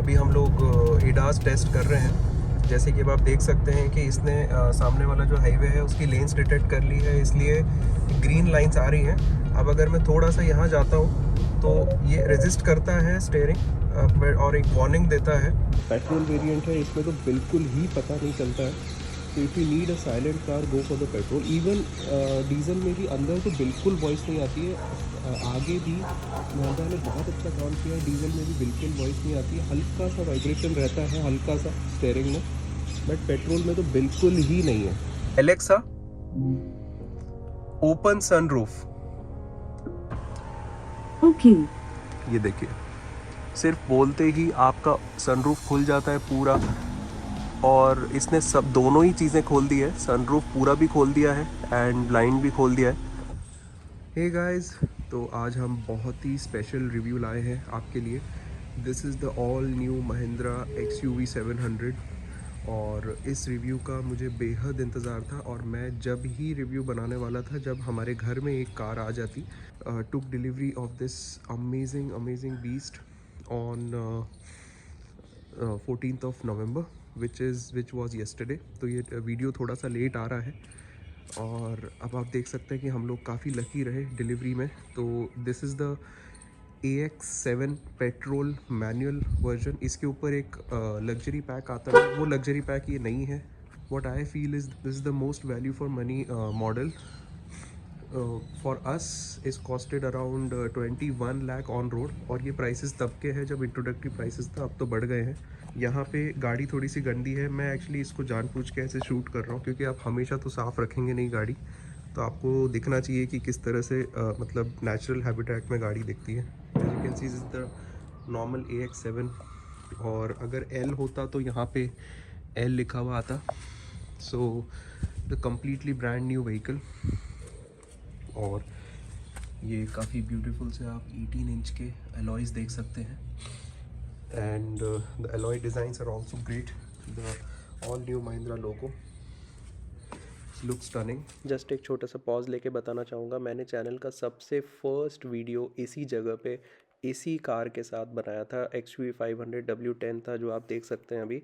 अभी हम लोग ADAS टेस्ट कर रहे हैं। जैसे कि अब आप देख सकते हैं कि इसने सामने वाला जो हाईवे है उसकी लेन्स डिटेक्ट कर ली है, इसलिए ग्रीन लाइंस आ रही हैं। अब अगर मैं थोड़ा सा यहाँ जाता हूँ तो ये रेजिस्ट करता है स्टीयरिंग और एक वार्निंग देता है। पेट्रोल वेरिएंट है, इसमें तो बिल्कुल ही पता नहीं चलता है। तो if you need a silent car, go for the petrol. Even diesel में भी अंदर तो बिल्कुल वॉइस नहीं आती है। आगे भी महिंद्रा ने बहुत अच्छा काम किया है, डीजल में भी बिल्कुल वॉइस नहीं आती है। हल्का सा वाइब्रेशन रहता है, हल्का सा स्टीयरिंग में, बट पेट्रोल में तो बिल्कुल ही नहीं है। Alexa open sunroof. ओके। ये देखिए, सिर्फ बोलते ही आपका सनरूफ खुल जाता है पूरा। और इसने सब दोनों ही चीज़ें खोल दी है, सनरूफ पूरा भी खोल दिया है एंड ब्लाइंड भी खोल दिया है। हे गाइस, तो आज हम बहुत ही स्पेशल रिव्यू लाए हैं आपके लिए। This is the all new Mahindra XUV 700। और इस रिव्यू का मुझे बेहद इंतज़ार था, और मैं जब ही रिव्यू बनाने वाला था जब हमारे घर में एक कार आ जाती। Took delivery of this amazing beast on 14th of November, which was yesterday। तो ये वीडियो थोड़ा सा लेट आ रहा है, और अब आप देख सकते हैं कि हम लोग काफ़ी लकी रहे डिलीवरी में। तो this is the AX7 petrol manual version. इसके ऊपर एक लग्जरी पैक आता है, वो लग्जरी पैक ये नहीं है। What I feel is this is the most value for money model for us. Is costed around 21 lakh on road, और ये प्राइसेस तब के हैं जब इंट्रोडक्टरी प्राइसेस था, अब तो बढ़ गए हैं। यहाँ पे गाड़ी थोड़ी सी गंदी है, मैं एक्चुअली इसको जानबूझ के ऐसे शूट कर रहा हूँ, क्योंकि आप हमेशा तो साफ़ रखेंगे नहीं गाड़ी, तो आपको दिखना चाहिए कि किस तरह से मतलब नेचुरल हैबिटेट में गाड़ी दिखती है। As you can see is the normal AX7, और अगर L होता तो यहाँ पे L लिखा हुआ आता। So the completely brand new vehicle. और ये काफ़ी ब्यूटीफुल से आप 18 इंच के अलॉयज़ देख सकते हैं, and the alloy designs are also great. The all new Mahindra logo look stunning. Just एक छोटा सा पॉज लेके बताना चाहूँगा, मैंने चैनल का सबसे फर्स्ट वीडियो इसी जगह पे इसी कार के साथ बनाया था। XUV 500 W10 था, जो आप देख सकते हैं अभी।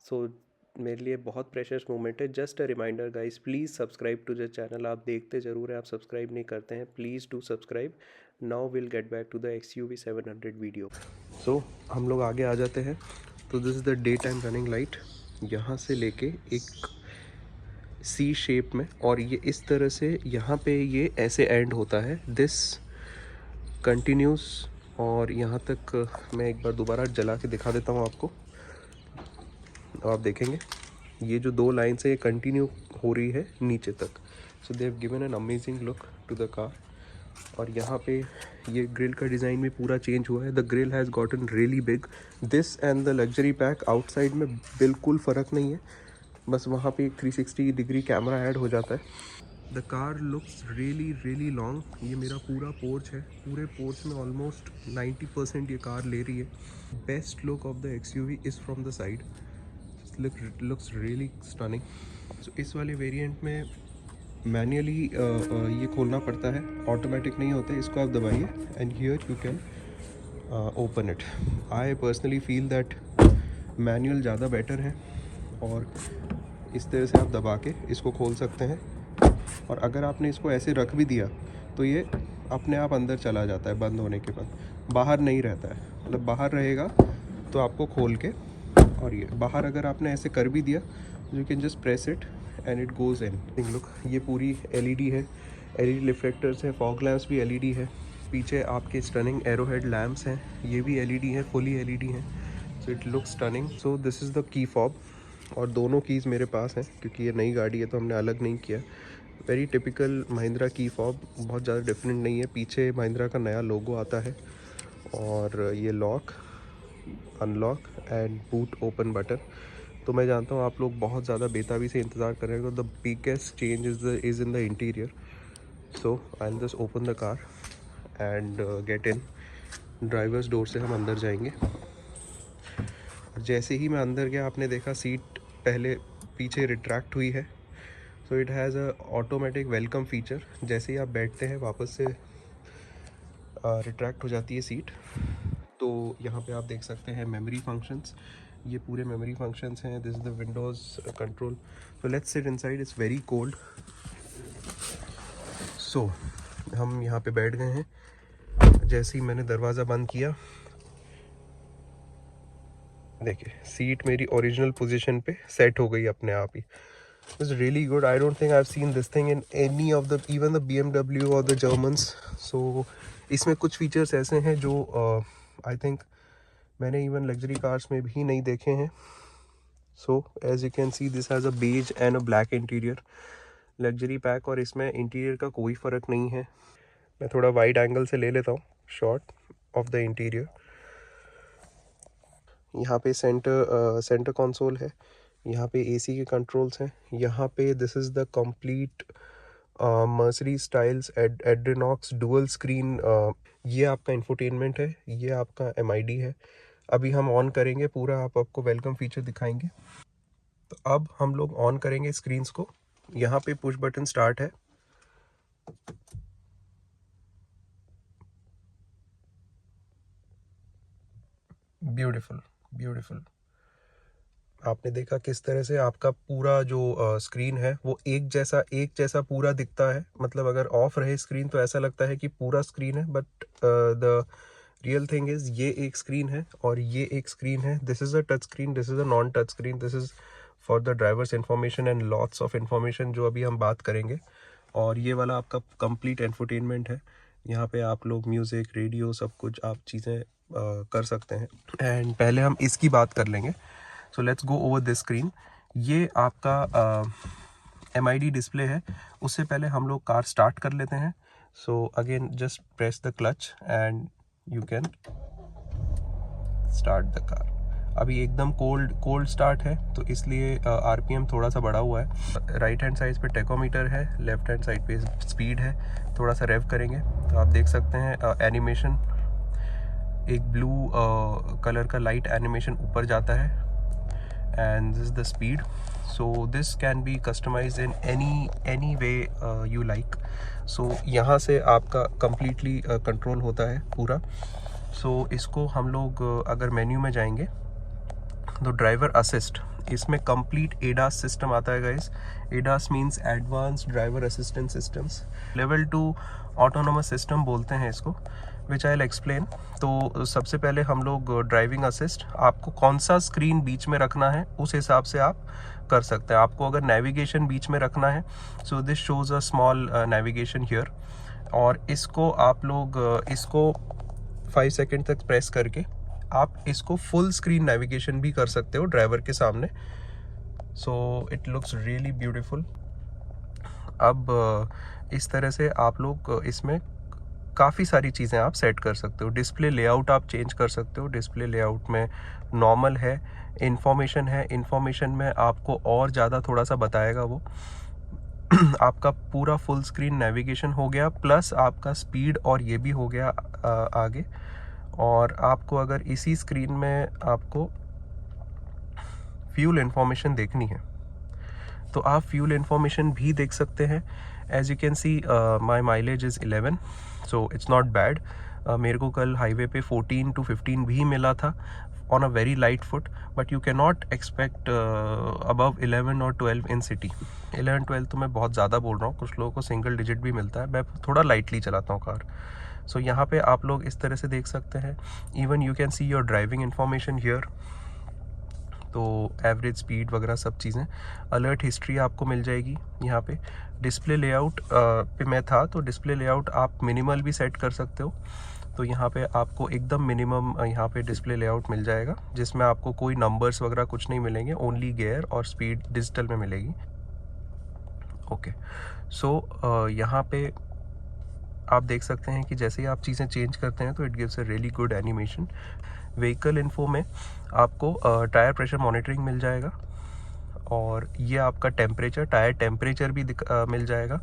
सो मेरे लिए बहुत प्रेशियस मोमेंट है। Just a reminder guys, please subscribe to the channel. आप देखते ज़रूर हैं, आप सब्सक्राइब नहीं करते हैं, please do subscribe. Now will get back to the XUV 700 video. So हम लोग आगे आ जाते हैं। तो this is the daytime running light, यहाँ से लेके एक C शेप में, और ये इस तरह से यहाँ पे ये ऐसे एंड होता है, दिस कंटिन्यूस। और यहाँ तक मैं एक बार दोबारा जला के दिखा देता हूँ आपको। आप देखेंगे ये जो दो लाइन्स है ये कंटिन्यू हो रही है नीचे तक। So they have given an amazing look to the car. और यहाँ पे ये ग्रिल का डिज़ाइन भी पूरा चेंज हुआ है। The grill has gotten really big. This and the luxury pack outside में बिल्कुल फ़र्क नहीं है, बस वहाँ पे एक 360 डिग्री कैमरा ऐड हो जाता है। The car looks really long. ये मेरा पूरा पोर्च है, पूरे पोर्च में ऑलमोस्ट 90% ये कार ले रही है। Best look of the XUV is from the side, looks really stunning. So इस वाले वेरिएंट में मैनुअली ये खोलना पड़ता है, ऑटोमेटिक नहीं होता है। इसको आप दबाइए and here you can open it. I personally feel that manual ज़्यादा बेटर है, और इस तरह से आप दबा के इसको खोल सकते हैं। और अगर आपने इसको ऐसे रख भी दिया तो ये अपने आप अंदर चला जाता है बंद होने के बाद, बाहर नहीं रहता है। मतलब बाहर रहेगा तो आपको खोल के, और ये बाहर अगर आपने ऐसे कर भी दिया, you can just press it and it goes in. Look, ये पूरी LED है, LED रिफ्लेक्टर्स हैं, फॉग लैम्प्स भी LED है। पीछे आपके स्टनिंग एरोहेड लैम्प्स हैं, ये भी LED हैं, फुली LED हैं। So it looks stunning. So this is the key fob, और दोनों कीज़ मेरे पास हैं क्योंकि ये नई गाड़ी है तो हमने अलग नहीं किया। Very typical Mahindra key fob, बहुत ज़्यादा डिफरेंट नहीं है। पीछे महिंद्रा का नया लोगो आता है, और ये lock, unlock and boot open button. तो मैं जानता हूँ आप लोग बहुत ज़्यादा बेताबी से इंतज़ार कर रहे हैं। The biggest change is in the interior. So I will just open the car and get in. Drivers door से हम अंदर जाएंगे, और जैसे ही मैं अंदर गया आपने देखा सीट पहले पीछे रिट्रैक्ट हुई है। So it has a automatic welcome feature, जैसे ही आप बैठते हैं वापस से रिट्रैक्ट हो जाती है सीट। तो यहाँ पे आप देख सकते हैं मेमोरी फंक्शंस, ये पूरे मेमोरी फंक्शंस हैं। This is the windows control. तो let's sit inside, it's very cold. So हम यहाँ पे बैठ गए हैं। जैसे ही मैंने दरवाज़ा बंद किया, देखिए सीट मेरी ओरिजिनल पोजीशन पे सेट हो गई अपने आप ही। It's really good. I don't think I have seen this thing in any of the even the BMW और द जर्मन्स। सो इसमें कुछ फीचर्स ऐसे हैं जो आई थिंक मैंने इवन लग्जरी कार्स में भी नहीं देखे हैं। So as you can see, this has a beige and a black interior luxury pack, और इसमें इंटीरियर का कोई फ़र्क नहीं है। मैं थोड़ा वाइड एंगल से ले लेता हूँ शॉट ऑफ द इंटीरियर। यहाँ पे सेंटर कंसोल है, यहाँ पे AC के कंट्रोल्स हैं, यहाँ पे this is the complete Mercedes styles एड्रेनॉक्स dual screen. ये आपका इंफोटेनमेंट है, ये आपका MID है। अभी हम ऑन करेंगे पूरा, आपको वेलकम फीचर दिखाएंगे। तो अब हम लोग ऑन करेंगे स्क्रीन्स को। यहाँ पे पुश बटन स्टार्ट है, ब्यूटीफुल ब्यूटीफुल। आपने देखा किस तरह से आपका पूरा जो स्क्रीन है वो एक जैसा पूरा दिखता है। मतलब अगर ऑफ रहे स्क्रीन तो ऐसा लगता है कि पूरा स्क्रीन है, but the real thing is ये एक स्क्रीन है और ये एक स्क्रीन है। This is a touch screen, this is a non touch screen, this is for the drivers information and lots of information जो अभी हम बात करेंगे। और ये वाला आपका कंप्लीट एंटरटेनमेंट है। यहाँ पे आप लोग म्यूज़िक, रेडियो, सब कुछ आप चीज़ें कर सकते हैं। एंड पहले हम इसकी बात कर लेंगे। So let's go over this screen. ये आपका MID डिस्प्ले है। उससे पहले हम लोग कार स्टार्ट कर लेते हैं। So again just press the clutch and you can start the car. अभी एकदम कोल्ड स्टार्ट है, तो इसलिए RPM थोड़ा सा बढ़ा हुआ है। राइट हैंड साइड पे टेकोमीटर है, लेफ्ट हैंड साइड पे स्पीड है। थोड़ा सा रेव करेंगे तो आप देख सकते हैं एनिमेशन, एक ब्लू कलर का लाइट एनिमेशन ऊपर जाता है, and this is the speed. So this can be customised in any way you like. So यहाँ से आपका कंप्लीटली कंट्रोल होता है पूरा। सो इसको हम लोग अगर मेन्यू में जाएंगे तो ड्राइवर असिस्ट, इसमें कंप्लीट ADAS सिस्टम आता है guys. ADAS means advanced driver assistant systems. Level 2 autonomous system बोलते हैं इसको, विच आई विल एक्सप्लेन। तो सबसे पहले हम लोग ड्राइविंग असिस्ट, आपको कौन सा स्क्रीन बीच में रखना है उस हिसाब से आप कर सकते हैं। आपको अगर नेविगेशन बीच में रखना है, so this shows a small navigation here, और इसको आप लोग इसको 5 सेकेंड तक प्रेस करके आप इसको फुल स्क्रीन नेविगेशन भी कर सकते हो ड्राइवर के सामने। So it looks really beautiful. अब इस तरह से आप लोग इसमें काफ़ी सारी चीज़ें आप सेट कर सकते हो। डिस्प्ले लेआउट आप चेंज कर सकते हो। डिस्प्ले लेआउट में नॉर्मल है, इंफॉर्मेशन है, इंफॉर्मेशन में आपको और ज़्यादा थोड़ा सा बताएगा वो। आपका पूरा फुल स्क्रीन नेविगेशन हो गया, प्लस आपका स्पीड और ये भी हो गया आगे। और आपको अगर इसी स्क्रीन में आपको फ्यूल इंफॉर्मेशन देखनी है तो आप फ्यूल इंफॉर्मेशन भी देख सकते हैं। As you can see my mileage is 11, so it's not bad. मेरे को कल हाईवे पे 14 to 15 भी मिला था on a very light foot, but you can not expect above 11 और 12 इन सिटी। 11-12 तो मैं बहुत ज़्यादा बोल रहा हूँ, कुछ लोगों को सिंगल डिजिट भी मिलता है। मैं थोड़ा लाइटली चलाता हूँ कार। सो यहाँ पे आप लोग इस तरह से देख सकते हैं। Even you can see your driving information here, तो एवरेज स्पीड वगैरह सब चीज़ें। अलर्ट हिस्ट्री आपको मिल जाएगी यहाँ पे। डिस्प्ले लेआउट पे मैं था, तो डिस्प्ले लेआउट आप मिनिमल भी सेट कर सकते हो। तो यहाँ पे आपको एकदम मिनिमम यहाँ पे डिस्प्ले लेआउट मिल जाएगा, जिसमें आपको कोई नंबर्स वगैरह कुछ नहीं मिलेंगे, ओनली गियर और स्पीड डिजिटल में मिलेगी। ओके, सो यहाँ पे आप देख सकते हैं कि जैसे ही आप चीज़ें चेंज करते हैं तो it gives a really good animation. Vehicle info में आपको टायर प्रेशर मॉनिटरिंग मिल जाएगा, और ये आपका टेम्परेचर, टायर टेम्परेचर भी मिल जाएगा।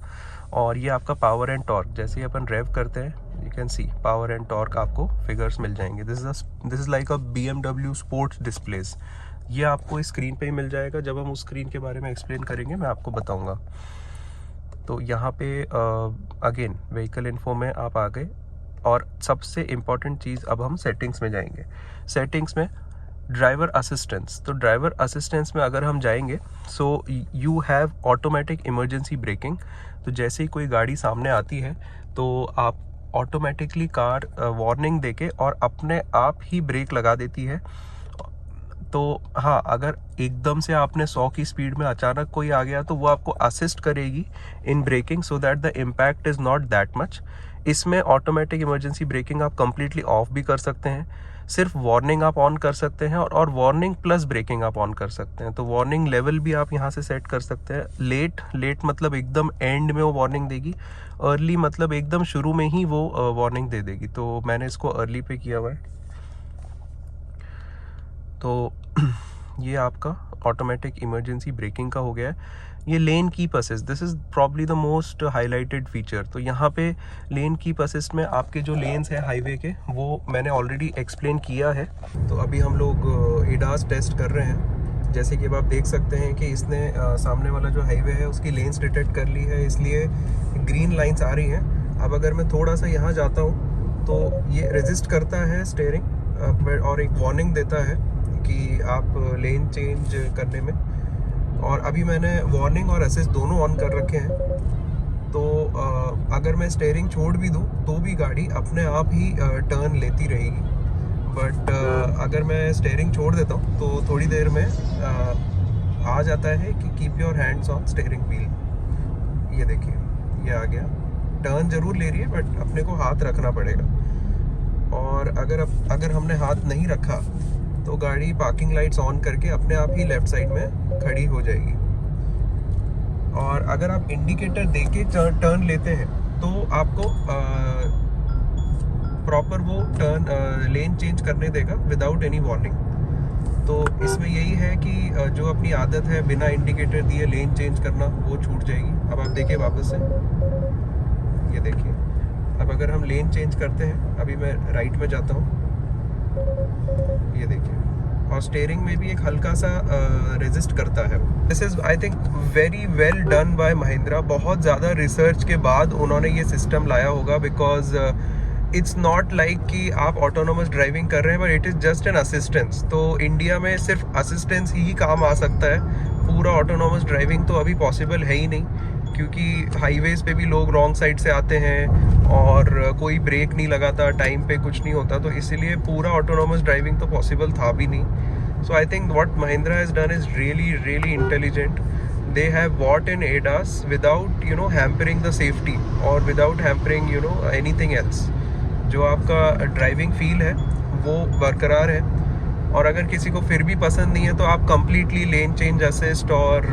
और ये आपका पावर एंड टॉर्क, जैसे ही अपन रेव करते हैं you can C power and torque आपको फिगर्स मिल जाएंगे। This is like a BMW sports displace. ये आपको इस स्क्रीन पे ही मिल जाएगा। जब हम उस स्क्रीन के बारे में एक्सप्लेन करेंगे मैं आपको बताऊंगा। तो यहाँ पे अगेन व्हीकल इन्फो में आप आ गए। और सबसे इम्पॉर्टेंट चीज़, अब हम सेटिंग्स में जाएंगे। सेटिंग्स में ड्राइवर असिस्टेंस, तो ड्राइवर असिस्टेंस में अगर हम जाएंगे, so you have automatic emergency breaking. तो जैसे ही कोई गाड़ी सामने आती है तो आप ऑटोमेटिकली कार वार्निंग देके और अपने आप ही ब्रेक लगा देती है। तो हाँ, अगर एकदम से आपने 100 की स्पीड में अचानक कोई आ गया तो वो आपको असिस्ट करेगी in braking, so that the impact is not that much. इसमें ऑटोमेटिक इमरजेंसी ब्रेकिंग आप कंप्लीटली ऑफ भी कर सकते हैं, सिर्फ वार्निंग आप ऑन कर सकते हैं, और वार्निंग प्लस ब्रेकिंग आप ऑन कर सकते हैं। तो वार्निंग लेवल भी आप यहाँ से सेट कर सकते हैं। लेट मतलब एकदम एंड में वो वार्निंग देगी, अर्ली मतलब एकदम शुरू में ही वो वार्निंग दे देगी। तो मैंने इसको अर्ली पे किया हुआ है। तो ये आपका ऑटोमेटिक इमरजेंसी ब्रेकिंग का हो गया है। ये lane keep assist, this is probably the most highlighted feature. तो यहाँ पे लेन कीप असिस्ट में आपके जो लेन्स हैं हाईवे के, वो मैंने ऑलरेडी एक्सप्लेन किया है। तो अभी हम लोग एडास टेस्ट कर रहे हैं। जैसे कि अब आप देख सकते हैं कि इसने सामने वाला जो हाईवे है उसकी लेन्स डिटेक्ट कर ली है, इसलिए ग्रीन लाइंस आ रही हैं। अब अगर मैं थोड़ा सा यहाँ जाता हूँ तो ये रेजिस्ट करता है स्टीयरिंग और एक वार्निंग देता है कि आप लेन चेंज करने में। और अभी मैंने वार्निंग और असिस्ट दोनों ऑन कर रखे हैं। तो अगर मैं स्टीयरिंग छोड़ भी दूँ तो भी गाड़ी अपने आप ही टर्न लेती रहेगी। बट अगर मैं स्टीयरिंग छोड़ देता हूँ तो थोड़ी देर में आ जाता है कि keep your hands on steering wheel. ये देखिए, ये आ गया। टर्न जरूर ले रही है बट अपने को हाथ रखना पड़ेगा। और अगर हमने हाथ नहीं रखा तो गाड़ी पार्किंग लाइट्स ऑन करके अपने आप ही लेफ्ट साइड में खड़ी हो जाएगी। और अगर आप इंडिकेटर देके टर्न लेते हैं तो आपको प्रॉपर वो टर्न लेन चेंज करने देगा विदाउट एनी वार्निंग। तो इसमें यही है कि जो अपनी आदत है बिना इंडिकेटर दिए लेन चेंज करना, वो छूट जाएगी। अब आप देखिए वापस से, ये देखिए। अब अगर हम लेन चेंज करते हैं, अभी मैं राइट में जाता हूँ, ये देखिए। और स्टीयरिंग में भी एक हल्का सा रेजिस्ट करता है। This is I think very well done by Mahindra. बहुत ज़्यादा रिसर्च के बाद उन्होंने ये सिस्टम लाया होगा, बिकॉज इट्स नॉट लाइक कि आप ऑटोनोमस ड्राइविंग कर रहे हैं, but it is just an assistance. तो इंडिया में सिर्फ असिस्टेंस ही काम आ सकता है, पूरा ऑटोनोमस ड्राइविंग तो अभी पॉसिबल है ही नहीं, क्योंकि हाईवेज़ पे भी लोग रॉन्ग साइड से आते हैं और कोई ब्रेक नहीं लगाता, टाइम पे कुछ नहीं होता। तो इसीलिए पूरा ऑटोनोमस ड्राइविंग तो पॉसिबल था भी नहीं। So I think what Mahindra has done is really intelligent. They have bought in ADAS without hampering the safety or without hampering anything else. जो आपका ड्राइविंग फील है वो बरकरार है। और अगर किसी को फिर भी पसंद नहीं है तो आप कंप्लीटली लेन चेंज असिस्ट और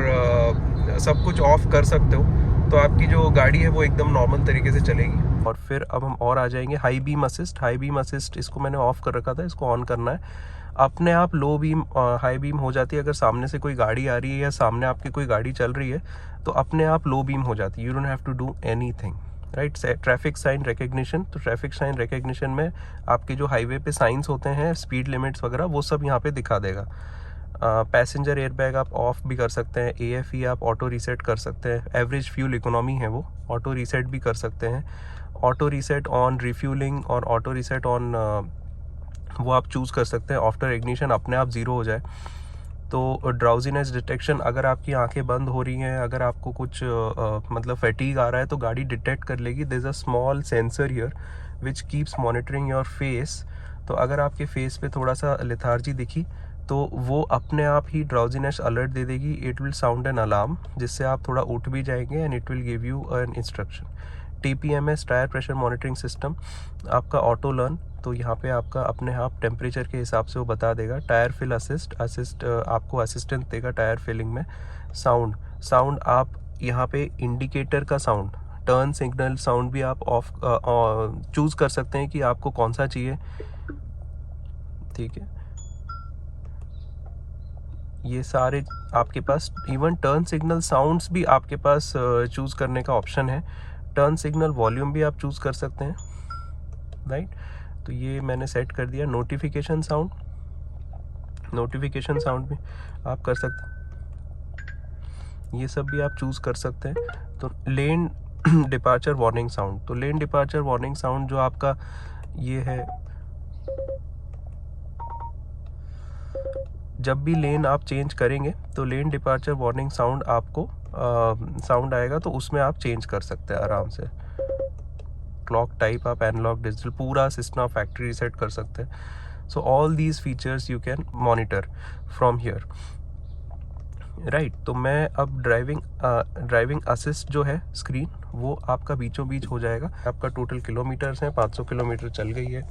सब कुछ ऑफ कर सकते हो, तो आपकी जो गाड़ी है वो एकदम नॉर्मल तरीके से चलेगी। और फिर अब हम और आ जाएंगे high beam assist. High beam assist इसको मैंने ऑफ कर रखा था, इसको ऑन करना है। अपने आप लो बीम हाई बीम हो जाती है। अगर सामने से कोई गाड़ी आ रही है या सामने आपकी कोई गाड़ी चल रही है तो अपने आप लो बीम हो जाती है। You don't have to do anything, right. Traffic sign recognition, तो ट्रैफिक साइन रिकग्निशन में आपके जो हाईवे पे साइंस होते हैं, स्पीड लिमिट्स वगैरह, वो सब यहाँ पे दिखा देगा। पैसेंजर एयरबैग आप ऑफ भी कर सकते हैं। AFE आप ऑटो रीसेट कर सकते हैं। एवरेज फ्यूल इकोनॉमी है वो, ऑटो रीसेट भी कर सकते हैं। ऑटो रीसेट ऑन रिफ्यूलिंग और ऑटो रीसेट ऑन वो आप चूज़ कर सकते हैं। आफ्टर इग्निशन अपने आप ज़ीरो हो जाए। तो ड्राउजीनेस डिटेक्शन, अगर आपकी आंखें बंद हो रही हैं, अगर आपको कुछ मतलब फैटीग आ रहा है तो गाड़ी डिटेक्ट कर लेगी। There is a small sensor here which keeps monitoring your face. तो अगर आपके फेस पे थोड़ा सा लेथार्जी दिखी तो वो अपने आप ही ड्राउजीनेस अलर्ट दे देगी। It will sound an alarm, जिससे आप थोड़ा उठ भी जाएंगे and it will give you an instruction. TPMS tyre pressure monitoring system, आपका ऑटो लर्न, तो यहाँ पे आपका अपने आप टेम्परेचर के हिसाब से वो बता देगा। टायर फिल असिस्ट आपको असिस्टेंस देगा टायर फिलिंग में। साउंड आप यहाँ पे इंडिकेटर का साउंड, टर्न सिग्नल साउंड भी आप ऑफ चूज़ कर सकते हैं कि आपको कौन सा चाहिए, ठीक है। ये सारे आपके पास, इवन टर्न सिग्नल साउंड्स भी आपके पास चूज़ करने का ऑप्शन है। टर्न सिग्नल वॉल्यूम भी आप चूज़ कर सकते हैं, राइट। तो ये मैंने सेट कर दिया। नोटिफिकेशन साउंड भी आप कर सकते हैं, ये सब भी आप चूज़ कर सकते हैं। तो लेन डिपार्चर वार्निंग साउंड। तो लेन डिपार्चर वार्निंग साउंड जो आपका ये है, जब भी लेन आप चेंज करेंगे तो लेन डिपार्चर वार्निंग साउंड आपको साउंड आएगा, तो उसमें आप चेंज कर सकते हैं आराम से। क्लॉक टाइप आप एनालॉग डिजिटल पूरा सिस्टम आप फैक्ट्री रीसेट कर सकते हैं। So all these features you can monitor from here, right. तो मैं अब ड्राइविंग असिस्ट जो है स्क्रीन, वो आपका बीचों बीच हो जाएगा। आपका टोटल किलोमीटर्स हैं, 500 किलोमीटर चल गई है।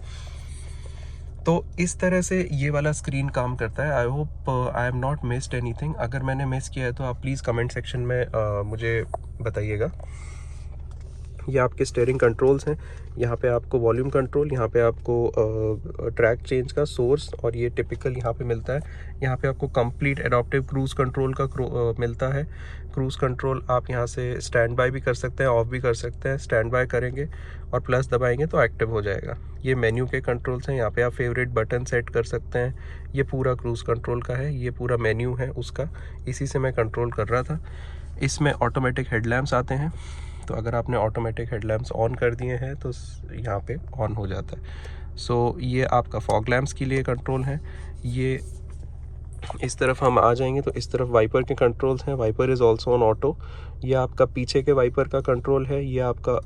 तो इस तरह से ये वाला स्क्रीन काम करता है। I hope I have not missed anything. अगर मैंने मिस किया है तो आप प्लीज़ कमेंट सेक्शन में मुझे बताइएगा। ये आपके स्टीयरिंग कंट्रोल्स हैं। यहाँ पे आपको वॉल्यूम कंट्रोल, यहाँ पे आपको ट्रैक चेंज का सोर्स, और ये टिपिकल यहाँ पे मिलता है। यहाँ पे आपको कंप्लीट एडॉप्टिव क्रूज़ कंट्रोल का मिलता है। क्रूज़ कंट्रोल आप यहाँ से स्टैंड बाय भी कर सकते हैं, ऑफ भी कर सकते हैं। स्टैंड बाय करेंगे और प्लस दबाएंगे तो एक्टिव हो जाएगा। ये मेन्यू के कंट्रोल्स हैं। यहाँ पे आप फेवरेट बटन सेट कर सकते हैं। ये पूरा क्रूज़ कंट्रोल का है, ये पूरा मेन्यू है उसका, इसी से मैं कंट्रोल कर रहा था। इसमें ऑटोमेटिक हेडलैम्प्स आते हैं, तो अगर आपने ऑटोमेटिक हेडलैम्प्स ऑन कर दिए हैं तो यहाँ पे ऑन हो जाता है। सो ये आपका फॉग लैम्प्स के लिए कंट्रोल है। ये इस तरफ हम आ जाएंगे तो इस तरफ वाइपर के कंट्रोल्स हैं। Wiper is also on auto. ये आपका पीछे के वाइपर का कंट्रोल है। ये आपका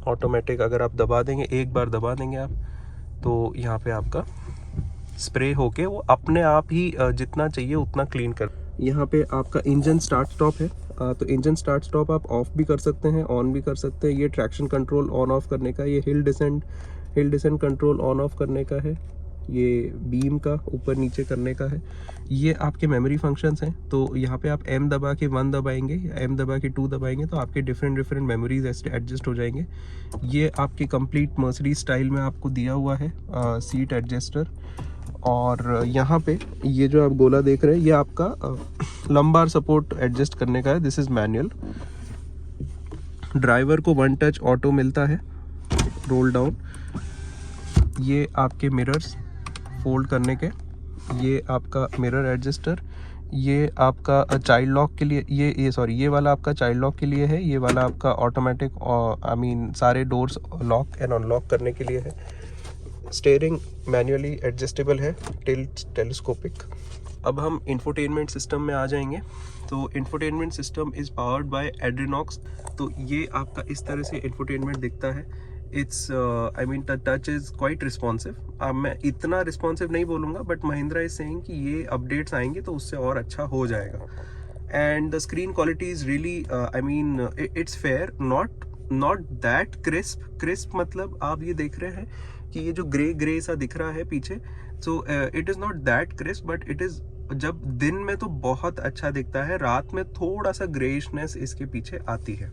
ऑटोमेटिक, अगर आप दबा देंगे, एक बार दबा देंगे आप, तो यहाँ पे आपका स्प्रे होके वो अपने आप ही जितना चाहिए उतना क्लीन कर। यहाँ पे आपका इंजन स्टार्ट स्टॉप है। तो इंजन स्टार्ट स्टॉप आप ऑफ भी कर सकते हैं, ऑन भी कर सकते हैं। ये ट्रैक्शन कंट्रोल ऑन ऑफ करने का, ये hill descent control on off करने का है। ये बीम का ऊपर नीचे करने का है। ये आपके मेमोरी फंक्शंस हैं। तो यहाँ पे आप M दबा के 1 दबाएंगे या M दबा के 2 दबाएंगे तो आपके डिफरेंट मेमोरीज एडजस्ट हो जाएंगे। ये आपके कंप्लीट मर्सिडीज स्टाइल में आपको दिया हुआ है सीट एडजस्टर। और यहाँ पे ये जो आप गोला देख रहे हैं, ये आपका लंबार सपोर्ट एडजस्ट करने का है। This is manual. ड्राइवर को 1 टच ऑटो मिलता है, रोल डाउन। ये आपके मिरर्स फोल्ड करने के, ये आपका मिरर एडजस्टर। ये आपका चाइल्ड लॉक के लिए, ये वाला आपका चाइल्ड लॉक के लिए है। ये वाला आपका ऑटोमेटिक सारे डोर्स लॉक एंड अनलॉक करने के लिए है। स्टीयरिंग मैन्युअली एडजस्टेबल है, टेलीस्कोपिक। अब हम इंफोटेनमेंट सिस्टम में आ जाएंगे। तो infotainment system is powered by Adrenox. तो ये आपका इस तरह से इंफोटेनमेंट दिखता है। It's touch is quite responsive. अब मैं इतना रिस्पॉन्सिव नहीं बोलूँगा, बट महिंद्रा इज सेइंग कि ये अपडेट्स आएंगे तो उससे और अच्छा हो जाएगा। And the screen quality is really it's fair, not that crisp मतलब आप ये देख रहे हैं कि ये जो ग्रे सा दिख रहा है पीछे, so it is not that crisp, but it is, जब दिन में तो बहुत अच्छा दिखता है, रात में थोड़ा सा ग्रेइशनेस इसके पीछे आती है।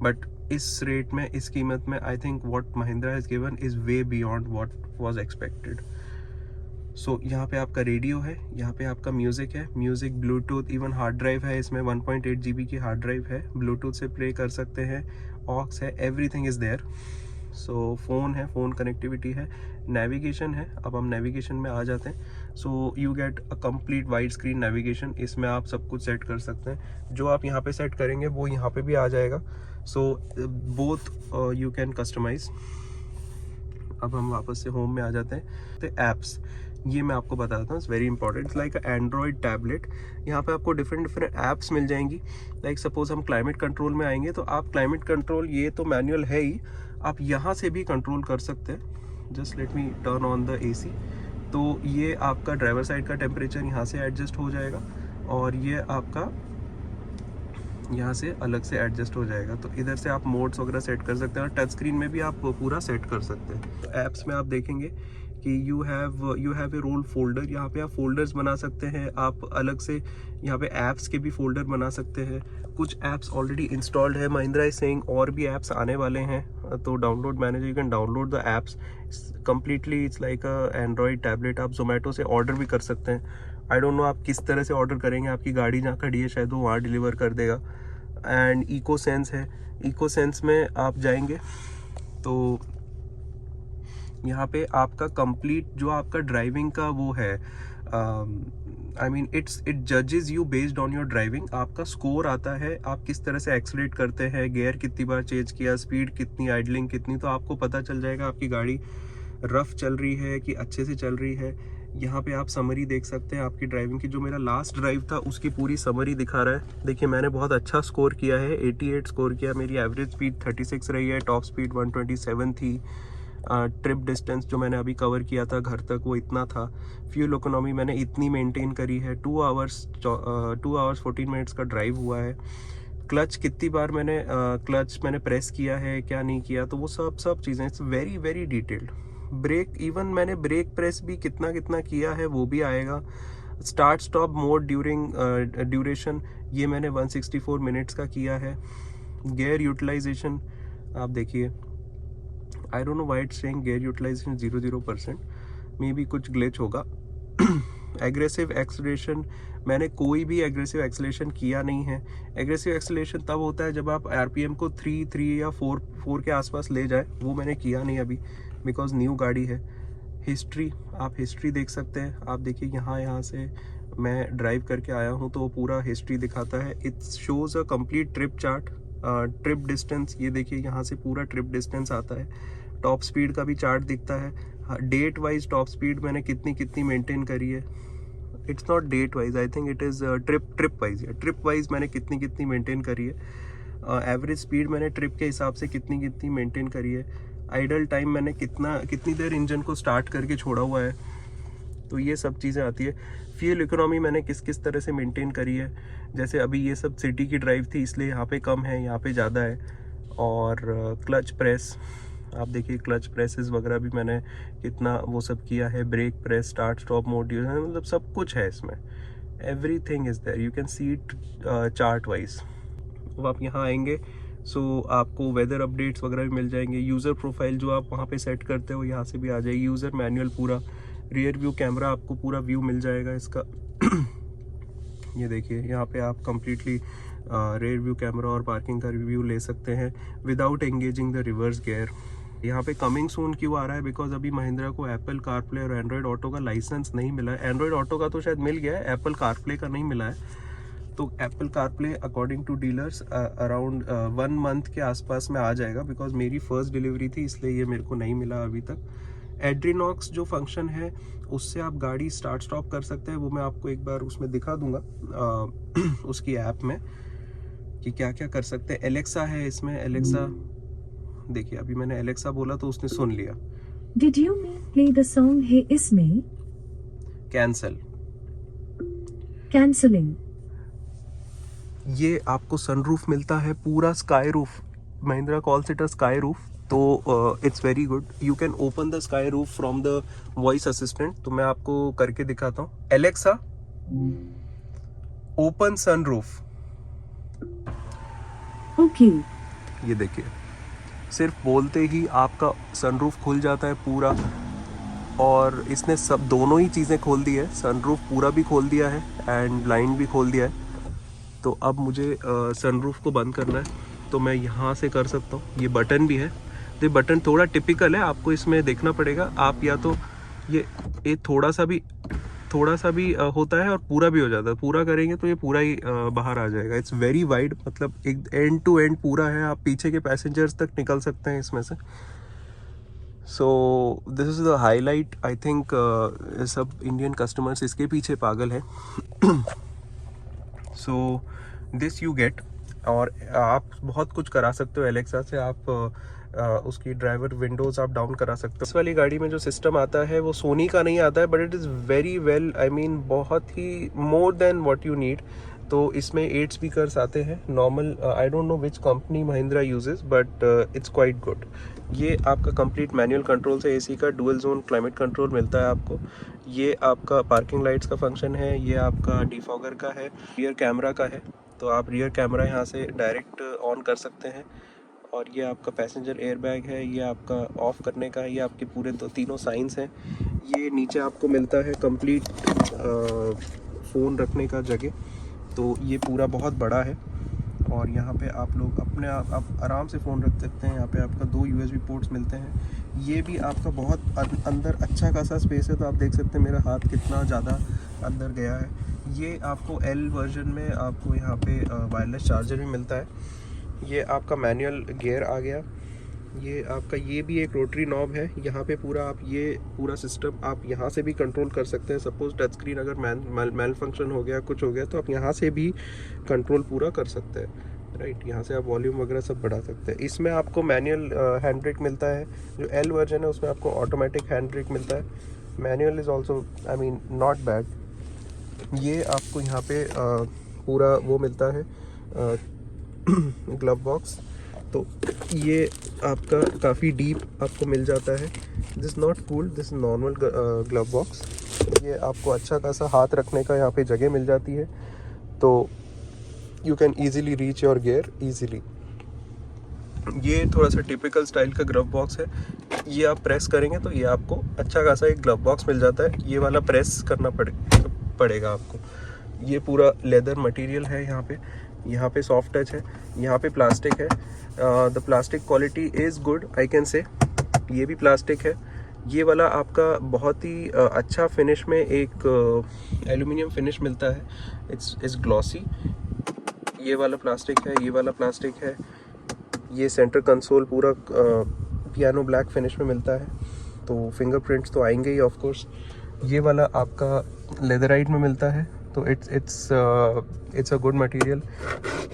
बट इस रेट में, इस कीमत में, I think what Mahindra has given is way beyond what was expected. So यहाँ पे आपका रेडियो है, यहाँ पे आपका म्यूज़िक है, music, bluetooth, even hard drive है इसमें। 1.8 GB की हार्ड ड्राइव है, ब्लूटूथ से प्ले कर सकते हैं, ऑक्स है, everything is there. So phone है, फ़ोन कनेक्टिविटी है, नेविगेशन है। अब हम नेविगेशन में आ जाते हैं। So you get a complete wide screen navigation. इसमें आप सब कुछ सेट कर सकते हैं। जो आप यहाँ पे सेट करेंगे वो यहाँ पे भी आ जाएगा। So both you can customise. अब हम वापस से होम में आ जाते हैं। तो ऐप्स, ये मैं आपको बताता हूँ, it's very important. It's like Android tablet. यहाँ पे आपको डिफरेंट ऐप्स मिल जाएंगी। लाइक सपोज हम क्लाइमेट कंट्रोल में आएंगे तो आप क्लाइमेट कंट्रोल, ये तो मैनुअल है ही, आप यहाँ से भी कंट्रोल कर सकते हैं। Just let me turn on the AC। तो ये आपका ड्राइवर साइड का टेम्परेचर यहाँ से एडजस्ट हो जाएगा, और ये आपका यहाँ से अलग से एडजस्ट हो जाएगा। तो इधर से आप मोड्स वगैरह सेट कर सकते हैं, और टच स्क्रीन में भी आप पूरा सेट कर सकते हैं। तो ऐप्स में आप देखेंगे कि you have a roll folder. यहाँ पे आप फोल्डर्स बना सकते हैं। आप अलग से यहाँ पे ऐप्स के भी फोल्डर बना सकते हैं। कुछ ऐप्स ऑलरेडी इंस्टॉल्ड है। महिंद्रा इज सेइंग और भी ऐप्स आने वाले हैं। तो download manager, you can download the apps completely. It's like a Android tablet. आप जोमेटो से ऑर्डर भी कर सकते हैं। आई डोंट नो आप किस तरह से ऑर्डर करेंगे, आपकी गाड़ी जहाँ खड़ी है शायद वो वहाँ डिलीवर कर देगा। एंड इको सेंस है। इको सेंस में आप जाएंगे तो यहाँ पे आपका कंप्लीट जो आपका ड्राइविंग का वो है, आई मीन इट जजेस you based on your driving. आपका स्कोर आता है आप किस तरह से एक्सलेट करते हैं, गियर कितनी बार चेंज किया, स्पीड कितनी, आइडलिंग कितनी, तो आपको पता चल जाएगा आपकी गाड़ी रफ चल रही है कि अच्छे से चल रही है। यहाँ पे आप समरी देख सकते हैं आपकी ड्राइविंग की। जो मेरा लास्ट ड्राइव था उसकी पूरी समरी दिखा रहा है। देखिए मैंने बहुत अच्छा स्कोर किया है, 88 स्कोर किया। मेरी एवरेज स्पीड 36 रही है, टॉप स्पीड 127 थी। ट्रिप डिस्टेंस जो मैंने अभी कवर किया था घर तक वो इतना था। फ्यूल इकोनॉमी मैंने इतनी मेंटेन करी है। 2 आवर्स 14 मिनट्स का ड्राइव हुआ है। क्लच कितनी बार क्लच मैंने प्रेस किया है, क्या नहीं किया, तो वो सब चीज़ें it's very very detailed. Brake even मैंने ब्रेक प्रेस भी कितना किया है वो भी आएगा। Start stop mode during duration ये मैंने 164 मिनट्स का किया है। गियर यूटिलाइजेशन आप देखिए, I don't know why it's saying gear utilisation 00%, may be कुछ ग्लिच होगा। एग्रेसिव एक्सेलरेशन मैंने कोई भी एग्रेसिव एक्सेलरेशन किया नहीं है। एग्रेसिव एक्सेलरेशन तब होता है जब आप आरपीएम को 3 या 4 के आसपास ले जाए, वो मैंने किया नहीं अभी बिकॉज न्यू गाड़ी है। हिस्ट्री आप हिस्ट्री देख सकते हैं। आप देखिए यहाँ से मैं ड्राइव करके आया हूँ तो वो पूरा हिस्ट्री दिखाता है। It shows a complete trip chart. Trip distance ये देखिए यहाँ से पूरा ट्रिप डिस्टेंस आता है। टॉप स्पीड का भी चार्ट दिखता है। डेट वाइज टॉप स्पीड मैंने कितनी मेंटेन करी है। It's not date wise, I think it is trip wise. Trip wise मैंने कितनी मेंटेन करी है। एवरेज स्पीड मैंने ट्रिप के हिसाब से कितनी मेंटेन करी है। आइडल टाइम मैंने कितनी देर इंजन को स्टार्ट करके छोड़ा हुआ है, तो ये सब चीज़ें आती है। फ्यूल इकोनॉमी मैंने किस तरह से मेंटेन करी है। जैसे अभी ये सब सिटी की ड्राइव थी इसलिए यहाँ पे कम है, यहाँ पे ज़्यादा है। और क्लच प्रेस आप देखिए, क्लच प्रेसेस वगैरह भी मैंने कितना वो सब किया है। Brake press, start stop mode, मतलब सब कुछ है इसमें। Everything is there, you can see it chart wise. अब आप यहाँ आएंगे सो आपको वेदर अपडेट्स वगैरह भी मिल जाएंगे। यूज़र प्रोफाइल जो आप वहाँ पे सेट करते हो यहाँ से भी आ जाएगी। यूज़र मैनुअल पूरा, रियर व्यू कैमरा आपको पूरा व्यू मिल जाएगा इसका। ये देखिए यहाँ पे आप कम्प्लीटली रियर व्यू कैमरा और पार्किंग का रिव्यू ले सकते हैं without engaging the reverse gear. यहाँ पे कमिंग सून क्यों आ रहा है, बिकॉज अभी महिंद्रा को एप्पल कारप्ले और एंड्रॉयड ऑटो का लाइसेंस नहीं मिला है। एंड्रॉयड ऑटो का तो शायद मिल गया है, एप्पल कारप्ले का नहीं मिला है। तो Apple CarPlay according to dealers around 1 month के आसपास में आ जाएगा, बिकॉज मेरी फर्स्ट डिलीवरी थी इसलिए ये मेरे को नहीं मिला अभी तक। एड्रीनॉक्स जो फंक्शन है उससे आप गाड़ी स्टार्ट स्टॉप कर सकते हैं, वो मैं आपको एक बार उसमें दिखा दूंगा उसकी ऐप में कि क्या क्या कर सकते हैं। एलेक्सा है इसमें, एलेक्सा देखिए अभी मैंने एलेक्सा बोला तो उसने सुन लिया। Did you play the song है इसमें? कैंसल। Canceling. ये आपको सनरूफ मिलता है, पूरा स्काई रूफ, महिंद्रा कॉल सेटर स्काई रूफ। तो it's very good. You can open the sky roof from the voice assistant. तो मैं आपको करके दिखाता हूँ। Alexa open sunroof. ओके। ये देखिए सिर्फ बोलते ही आपका सनरूफ खुल जाता है पूरा, और इसने सब दोनों ही चीज़ें खोल दी है। सनरूफ पूरा भी खोल दिया है एंड ब्लाइंड भी खोल दिया है। तो अब मुझे सनरूफ को बंद करना है तो मैं यहाँ से कर सकता हूँ। ये बटन भी है, तो ये बटन थोड़ा टिपिकल है, आपको इसमें देखना पड़ेगा। आप या तो ये थोड़ा सा भी होता है और पूरा भी हो जाता है। पूरा करेंगे तो ये पूरा ही बाहर आ जाएगा। इट्स वेरी वाइड, मतलब एक एंड टू एंड पूरा है। आप पीछे के पैसेंजर्स तक निकल सकते हैं इसमें से। So this is the highlight. I think सब इंडियन कस्टमर्स इसके पीछे पागल है। So this you get. और आप बहुत कुछ करा सकते हो एलेक्सा से। आप उसकी ड्राइवर विंडोज़ आप डाउन करा सकते हो। इस वाली गाड़ी में जो सिस्टम आता है वो सोनी का नहीं आता है, but it is very well, I mean बहुत ही more than what you need. तो इसमें 8 स्पीकर्स आते हैं normal. I don't know which company Mahindra uses, but it's quite good. ये आपका कंप्लीट मैनुअल कंट्रोल से एसी का डुअल जोन क्लाइमेट कंट्रोल मिलता है आपको। ये आपका पार्किंग लाइट्स का फंक्शन है। ये आपका डिफॉगर का है, रियर कैमरा का है। तो आप रियर कैमरा यहाँ से डायरेक्ट ऑन कर सकते हैं। और ये आपका पैसेंजर एयरबैग है, ये आपका ऑफ़ करने का है। ये आपके पूरे तीनों साइंस हैं। ये नीचे आपको मिलता है कंप्लीट फ़ोन रखने का जगह। तो ये पूरा बहुत बड़ा है और यहाँ पे आप लोग अपने आप आराम से फ़ोन रख सकते हैं। यहाँ पे आपका 2 USB पोर्ट्स मिलते हैं। ये भी आपका बहुत अंदर अच्छा खासा स्पेस है। तो आप देख सकते हैं मेरा हाथ कितना ज़्यादा अंदर गया है। ये आपको L वर्जन में आपको यहाँ पे वायरलेस चार्जर भी मिलता है। ये आपका मैनुअल गियर आ गया। ये आपका ये भी एक रोटरी नॉब है। यहाँ पे पूरा आप ये पूरा सिस्टम आप यहाँ से भी कंट्रोल कर सकते हैं। सपोज टच स्क्रीन अगर मैल फंक्शन हो गया, कुछ हो गया, तो आप यहाँ से भी कंट्रोल पूरा कर सकते हैं, राइट। यहाँ से आप वॉल्यूम वगैरह सब बढ़ा सकते हैं। इसमें आपको मैनुअल हैंड ब्रेक मिलता है। जो L वर्जन है उसमें आपको ऑटोमेटिक हैंड ब्रेक मिलता है। Manual is also I mean not bad. ये आपको यहाँ पे पूरा वो मिलता है ग्लव बॉक्स। तो ये आपका काफ़ी डीप आपको मिल जाता है। This not cool, this normal glove box. ये आपको अच्छा खासा हाथ रखने का यहाँ पे जगह मिल जाती है, तो you can easily reach your gear easily. ये थोड़ा सा टिपिकल स्टाइल का ग्लव बॉक्स है। ये आप प्रेस करेंगे तो ये आपको अच्छा खासा एक ग्लव बॉक्स मिल जाता है। ये वाला प्रेस करना पड़ेगा आपको। ये पूरा लेदर मटेरियल है। यहाँ पे सॉफ्ट टच है, यहाँ पे प्लास्टिक है। The plastic quality is good I can say. ये भी प्लास्टिक है। ये वाला आपका बहुत ही अच्छा फिनिश में एक एल्यूमिनियम फिनिश मिलता है। It's glossy. ये वाला प्लास्टिक है, ये वाला प्लास्टिक है। ये सेंटर कंसोल पूरा पियानो ब्लैक फिनिश में मिलता है, तो फिंगरप्रिंट्स तो आएंगे ही ऑफ कोर्स। ये वाला आपका लेदराइट में मिलता है, तो इट्स अ गुड मटेरियल।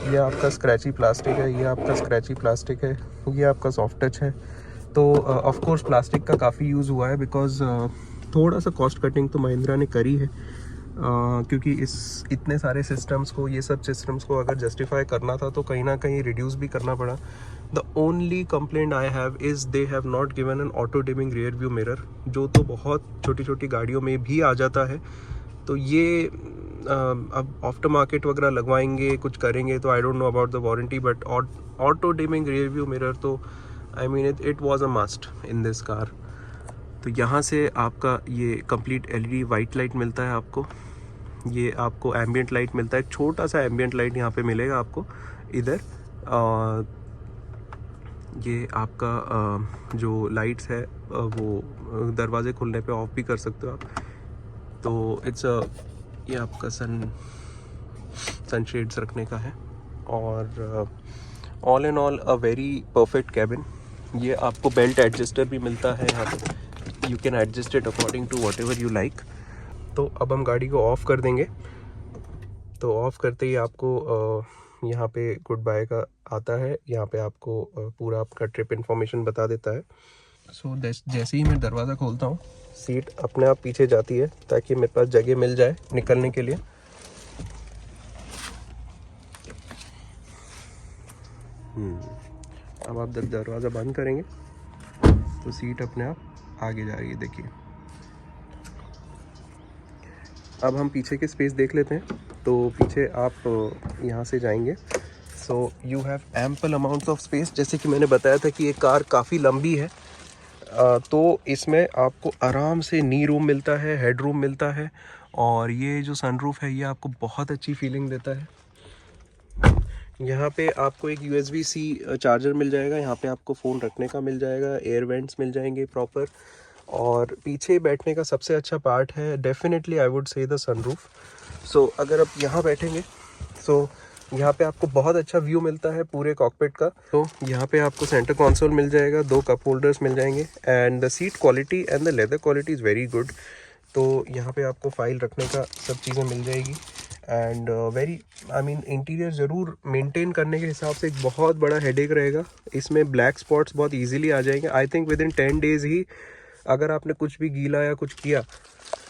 ये आपका स्क्रैची प्लास्टिक है, ये आपका स्क्रैची प्लास्टिक है, ये आपका सॉफ्ट टच है। तो ऑफ कोर्स प्लास्टिक का काफ़ी यूज़ हुआ है बिकॉज थोड़ा सा कॉस्ट कटिंग तो महिंद्रा ने करी है, क्योंकि इतने सारे सिस्टम्स को, ये सब सिस्टम्स को अगर जस्टिफाई करना था तो कहीं ना कहीं रिड्यूस भी करना पड़ा। The only complaint I have is they have not given an auto dimming rear view mirror, जो तो बहुत छोटी छोटी गाड़ियों में भी आ जाता है। तो ये अब आफ्टर मार्केट वगैरह लगवाएंगे, कुछ करेंगे, तो I don't know about the warranty, but auto dimming rear view mirror तो I mean it was a must in this car. तो यहाँ से आपका ये कंप्लीट LED वाइट लाइट मिलता है आपको। ये आपको एम्बियंट लाइट मिलता है, छोटा सा एम्बियंट लाइट यहाँ पे मिलेगा आपको इधर। ये आपका जो लाइट्स है वो दरवाजे खुलने पे ऑफ भी कर सकते हो आप। तो ये आपका सनशेड्स रखने का है। और all in all a very perfect cabin. ये आपको बेल्ट एडजस्टर भी मिलता है यहाँ पे, you can adjust it according to whatever you like. तो अब हम गाड़ी को ऑफ़ कर देंगे। तो ऑफ़ करते ही आपको यहाँ पे गुड बाय का आता है। यहाँ पे आपको पूरा आपका ट्रिप इन्फॉर्मेशन बता देता है। सो जैसे ही मैं दरवाज़ा खोलता हूँ, सीट अपने आप पीछे जाती है ताकि मेरे पास जगह मिल जाए निकलने के लिए। अब आप दरवाज़ा बंद करेंगे तो सीट अपने आप आगे जा रही है, देखिए। अब हम पीछे की स्पेस देख लेते हैं। तो पीछे आप यहाँ से जाएंगे, so you have ample amount of space. जैसे कि मैंने बताया था कि ये कार काफ़ी लंबी है, तो इसमें आपको आराम से नी रूम मिलता है, हेड रूम मिलता है। और ये जो सनरूफ है ये आपको बहुत अच्छी फीलिंग देता है। यहाँ पे आपको एक USB-C चार्जर मिल जाएगा, यहाँ पे आपको फ़ोन रखने का मिल जाएगा, एयर वेंट्स मिल जाएंगे प्रॉपर। और पीछे बैठने का सबसे अच्छा पार्ट है definitely I would say the sunroof. So अगर आप यहाँ बैठेंगे सो यहाँ पे आपको बहुत अच्छा व्यू मिलता है पूरे कॉकपिट का। तो यहाँ पे आपको सेंटर कंसोल मिल जाएगा, 2 कप होल्डर्स मिल जाएंगे, and the seat quality and the leather quality is very good. तो यहाँ पे आपको फाइल रखने का सब चीज़ें मिल जाएगी। And very I mean interior ज़रूर मेंटेन करने के हिसाब से एक बहुत बड़ा हेडेक रहेगा। इसमें ब्लैक स्पॉट्स बहुत ईजिली आ जाएंगे। I think within 10 days ही अगर आपने कुछ भी गीला या कुछ किया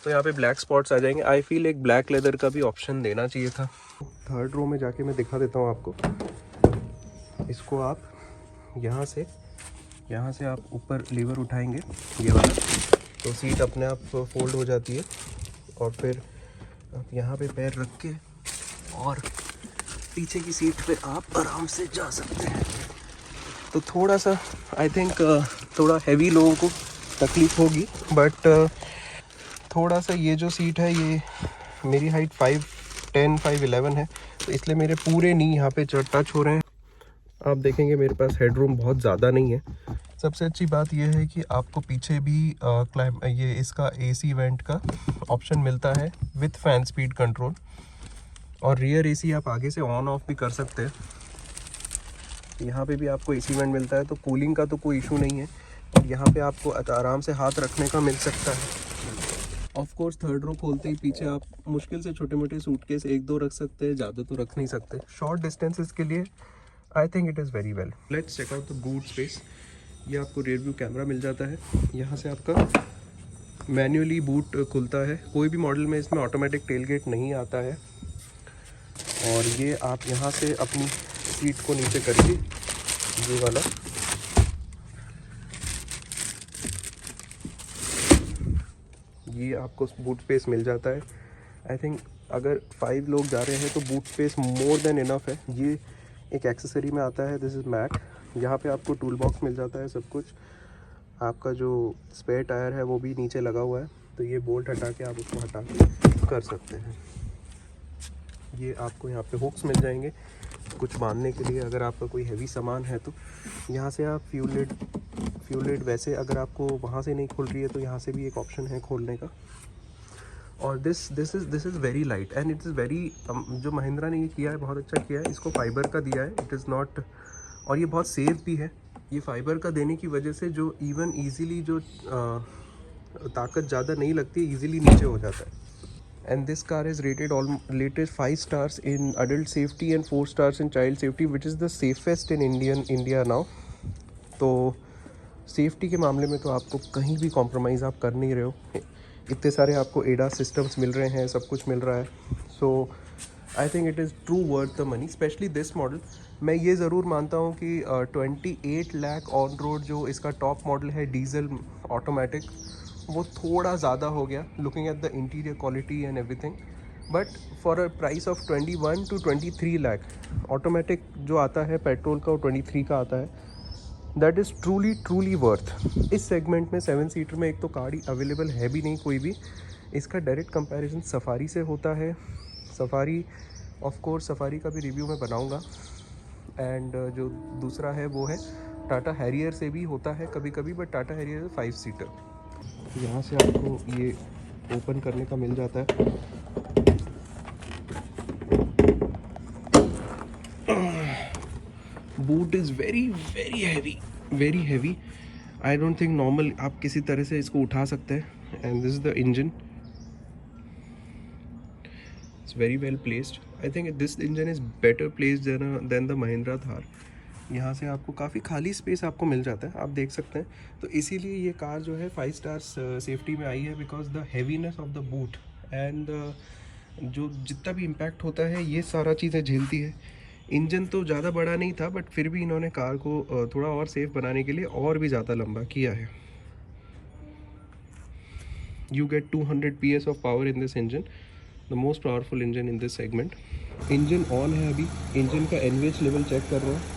तो यहाँ पे ब्लैक स्पॉट्स आ जाएंगे। आई फील एक ब्लैक लेदर का भी ऑप्शन देना चाहिए था। थर्ड रो में जाके मैं दिखा देता हूँ आपको। इसको आप यहाँ से आप ऊपर लीवर उठाएंगे ये वाला, तो सीट अपने आप फोल्ड हो जाती है। और फिर आप यहाँ पे पैर रख के और पीछे की सीट पे आप आराम से जा सकते हैं। तो थोड़ा सा आई थिंक थोड़ा हैवी लोगों को तकलीफ़ होगी, बट थोड़ा सा ये जो सीट है, ये मेरी हाइट 5'10", 5'11" है, तो इसलिए मेरे पूरे नी यहाँ पे टच हो रहे हैं। आप देखेंगे मेरे पास हेडरूम बहुत ज़्यादा नहीं है, सबसे अच्छी बात यह है कि आपको पीछे भी ये इसका एसी वेंट का ऑप्शन मिलता है विथ फैन स्पीड कंट्रोल, और रियर एसी आप आगे से ऑन ऑफ भी कर सकते हैं। यहाँ पे भी आपको एसी वेंट मिलता है, तो कूलिंग का तो कोई इशू नहीं है, और यहाँ पे आपको आराम से हाथ रखने का मिल सकता है। ऑफ कोर्स थर्ड रो खोलते ही पीछे आप मुश्किल से छोटे मोटे सूटकेस एक दो रख सकते हैं, ज़्यादा तो रख नहीं सकते। शॉर्ट डिस्टेंसेस के लिए I think it is very well. Let's check out the boot space. ये आपको रियर व्यू कैमरा मिल जाता है, यहाँ से आपका मैन्युअली बूट खुलता है। कोई भी मॉडल में इसमें ऑटोमेटिक टेलगेट नहीं आता है, और ये आप यहाँ से अपनी सीट को नीचे करके ये वाला ये आपको बूट स्पेस मिल जाता है। आई थिंक अगर 5 लोग जा रहे हैं तो boot space more than enough है। ये एक एक्सेसरी में आता है, दिस इज़ मैट। यहाँ पे आपको टूल बॉक्स मिल जाता है सब कुछ। आपका जो स्पेयर टायर है वो भी नीचे लगा हुआ है, तो ये बोल्ट हटा के आप उसको हटा के कर सकते हैं। ये आपको यहाँ पे हुक्स मिल जाएंगे कुछ बांधने के लिए, अगर आपका कोई हैवी सामान है तो। यहाँ से आप फ्यूल लिड वैसे अगर आपको वहाँ से नहीं खुल रही है तो यहाँ से भी एक ऑप्शन है खोलने का। और this is very light and it is very, जो महिंद्रा ने ये किया है बहुत अच्छा किया है। इसको फाइबर का दिया है, इट इज़ नॉट, और ये बहुत सेफ भी है। ये फाइबर का देने की वजह से जो इवन ईजीली जो ताकत ज़्यादा नहीं लगती, ईजीली नीचे हो जाता है। And this car is rated 5 stars in adult safety and 4 stars in child safety, which is the safest in India now. तो सेफ्टी के मामले में तो आपको कहीं भी कॉम्प्रोमाइज़ आप कर नहीं रहे हो। इतने सारे आपको एडा सिस्टम्स मिल रहे हैं, सब कुछ मिल रहा है। So I think it is true worth the money, specially this model. मैं ये ज़रूर मानता हूँ कि 28 लाख ऑन रोड जो इसका टॉप मॉडल है डीजल ऑटोमेटिक, वो थोड़ा ज़्यादा हो गया looking at the interior quality and everything. But for a price of 21 to 23 lakh automatic जो आता है पेट्रोल का, वो 23 का आता है। That is truly worth. इस सेगमेंट में 7 सीटर में एक तो गाड़ी अवेलेबल है भी नहीं कोई भी। इसका डायरेक्ट कंपैरिजन सफारी से होता है। सफारी ऑफ कोर्स सफारी का भी रिव्यू मैं बनाऊंगा। एंड जो दूसरा है वो है टाटा हैरियर से भी होता है कभी कभी, बट टाटा हैरियर 5 सीटर। यहाँ से आपको ये ओपन करने का मिल जाता है। Boot is very heavy. I don't think normal आप किसी तरह से इसको उठा सकते हैं। And this is the engine, it's very well placed. I think this engine is better placed than the Mahindra Thar. यहाँ से आपको काफ़ी खाली स्पेस आपको मिल जाता है, आप देख सकते हैं। तो इसीलिए ये कार जो है 5 स्टार्स सेफ्टी में आई है, because the heaviness of the boot and जो जितना भी इम्पैक्ट होता है ये सारा चीज़ें झेलती है। इंजन तो ज़्यादा बड़ा नहीं था, बट फिर भी इन्होंने कार को थोड़ा और सेफ बनाने के लिए और भी ज़्यादा लंबा किया है। You get 200 PS of power in this engine, the most powerful engine in this segment. Engine on है अभी, इंजन का एनवीएच लेवल चेक कर रहे हैं।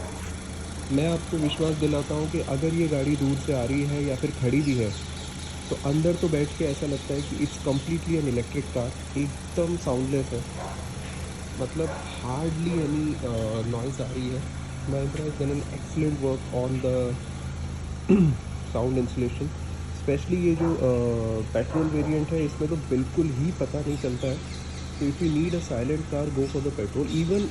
मैं आपको विश्वास दिलाता हूँ कि अगर ये गाड़ी दूर से आ रही है या फिर खड़ी भी है तो अंदर तो बैठ के ऐसा लगता है कि it's completely an electric car. एकदम साउंडलेस है, मतलब हार्डली एनी नॉइज़ आ रही है। Mahindra is done an excellent work on the sound insulation. Specially ये जो पेट्रोल वेरिएंट है इसमें तो बिल्कुल ही पता नहीं चलता है। तो if you need a silent car go for the petrol. Even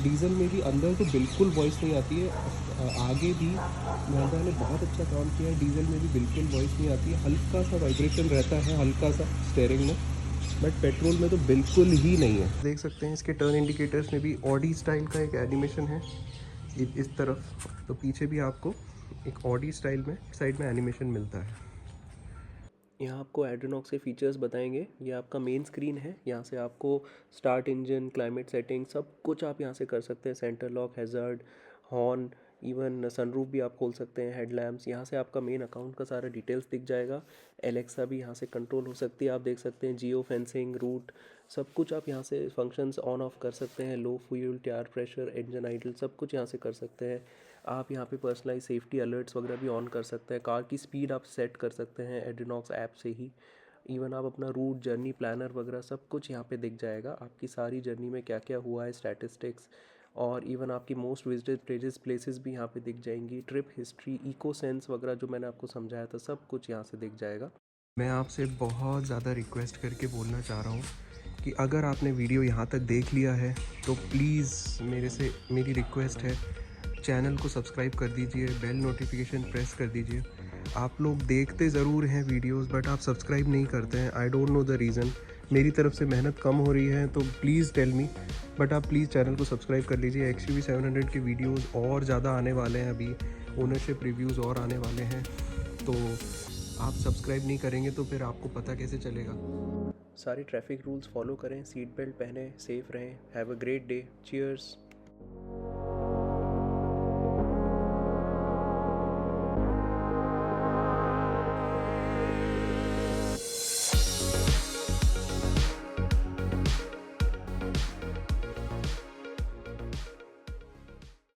diesel में भी अंदर तो बिल्कुल वॉइस नहीं आती है। आगे भी महिंद्रा ने बहुत अच्छा काम किया है, डीजल में भी बिल्कुल वॉइस नहीं आती है। हल्का सा वाइब्रेशन रहता है, हल्का सा स्टेयरिंग में, बट पेट्रोल में तो बिल्कुल ही नहीं है। देख सकते हैं इसके टर्न इंडिकेटर्स में भी ऑडी स्टाइल का एक एनिमेशन है इस तरफ, तो पीछे भी आपको एक ऑडी स्टाइल में साइड में एनिमेशन मिलता है। यहाँ आपको एड्रीनॉक्स के फीचर्स बताएंगे। ये आपका मेन स्क्रीन है, यहाँ से आपको स्टार्ट इंजन, क्लाइमेट सेटिंग, सब कुछ आप यहाँ से कर सकते हैं। Centre lock, hazard, horn, even sunroof भी आप खोल सकते हैं, हेडलैम्प्स। यहाँ से आपका मेन अकाउंट का सारा डिटेल्स दिख जाएगा। एलेक्सा भी यहाँ से कंट्रोल हो सकती है, आप देख सकते हैं। जियो फेंसिंग, रूट, सब कुछ आप यहाँ से फंक्शंस ऑन ऑफ कर सकते हैं। Low fuel, tyre pressure, engine idle, सब कुछ यहाँ से कर सकते हैं। आप यहाँ पे पर्सनलाइज सेफ्टी अलर्ट्स वगैरह भी ऑन कर सकते हैं। कार की स्पीड आप सेट कर सकते हैं एड्रीनॉक्स ऐप से ही। इवन आप अपना रूट, जर्नी प्लानर वगैरह सब कुछ यहाँ पे दिख जाएगा। आपकी सारी जर्नी में क्या क्या हुआ है, स्टैटिस्टिक्स, और इवन आपकी मोस्ट विजिटेड प्लेसेस भी यहाँ पे दिख जाएंगी, ट्रिप हिस्ट्री, इको सेंस वगैरह जो मैंने आपको समझाया था सब कुछ यहाँ से दिख जाएगा। मैं आपसे बहुत ज़्यादा रिक्वेस्ट करके बोलना चाह रहा हूँ कि अगर आपने वीडियो यहाँ तक देख लिया है तो प्लीज़ मेरी रिक्वेस्ट है, चैनल को सब्सक्राइब कर दीजिए, बेल नोटिफिकेशन प्रेस कर दीजिए। आप लोग देखते ज़रूर हैं वीडियोस बट आप सब्सक्राइब नहीं करते हैं। आई डोंट नो द रीज़न। मेरी तरफ से मेहनत कम हो रही है तो प्लीज़ टेल मी, बट आप प्लीज़ चैनल को सब्सक्राइब कर लीजिए। XUV 700 के वीडियोस और ज़्यादा आने वाले हैं, अभी ओनरशिप रिव्यूज़ और आने वाले हैं, तो आप सब्सक्राइब नहीं करेंगे तो फिर आपको पता कैसे चलेगा। सारे ट्रैफिक रूल्स फॉलो करें, सीट बेल्ट पहने, सेफ़ रहें। Have a great day, cheers.